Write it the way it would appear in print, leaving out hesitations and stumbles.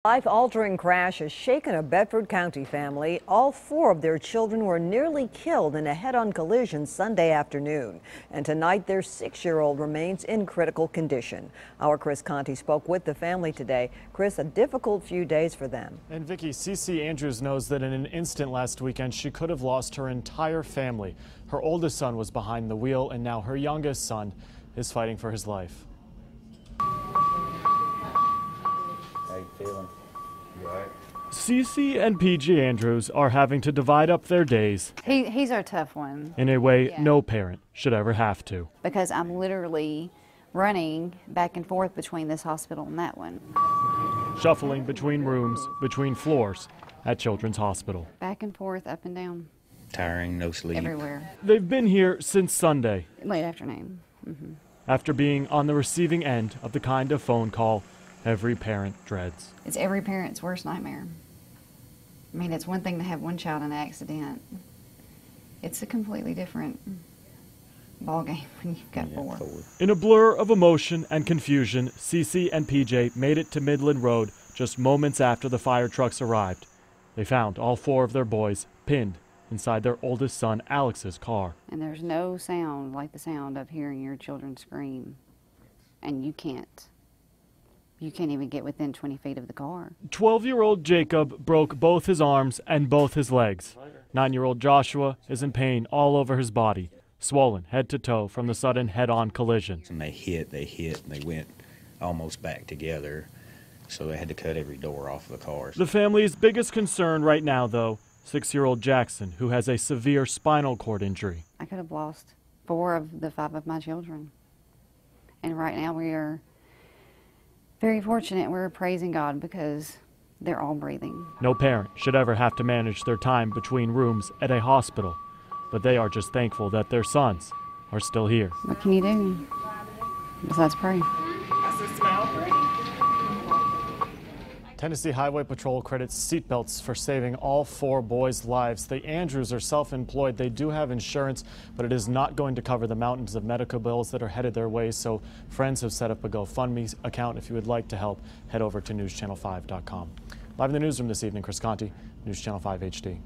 Life-altering crash has shaken a Bedford County family. All four of their children were nearly killed in a head-on collision Sunday afternoon. And tonight, their 6-year-old remains in critical condition. Our Chris Conti spoke with the family today. Chris, a difficult few days for them. And Vicki, Cece Andrews knows that in an instant last weekend, she could have lost her entire family. Her oldest son was behind the wheel, and now her youngest son is fighting for his life. How you feeling? You all right? Cece and PG Andrews are having to divide up their days. He's our tough one. In a way Yeah. no parent should ever have to. Because I'm literally running back and forth between this hospital and that one. Shuffling between rooms, between floors at Children's Hospital. Back and forth, up and down, Tiring, no sleep. everywhere. They've been here since Sunday. Late afternoon. After being on the receiving end of the kind of phone call every parent dreads. It's every parent's worst nightmare. I mean, it's one thing to have one child in an accident. It's a completely different ballgame when you've got four. In a blur of emotion and confusion, Cece and PJ made it to Midland Road just moments after the fire trucks arrived. They found all four of their boys pinned inside their oldest son Alex's car. And there's no sound like the sound of hearing your children scream. And you can't even get within 20 feet of the car. 12-year-old Jacob broke both his arms and both his legs. 9-year-old Joshua is in pain all over his body, swollen head to toe from the sudden head-on collision. And they hit, and they went almost back together, so they had to cut every door off the cars. The family's biggest concern right now, though, 6-year-old Jackson, who has a severe spinal cord injury. I could have lost 4 of the 5 of my children. And right now we are very fortunate. We're praising God because they're all breathing. No parent should ever have to manage their time between rooms at a hospital, but they are just thankful that their sons are still here. What can you do besides pray? Tennessee Highway Patrol credits seatbelts for saving all 4 boys' lives. The Andrews are self-employed. They do have insurance, but it is not going to cover the mountains of medical bills that are headed their way. So friends have set up a GoFundMe account. If you would like to help, head over to newschannel5.com. Live in the newsroom this evening, Chris Conti, News Channel 5 HD.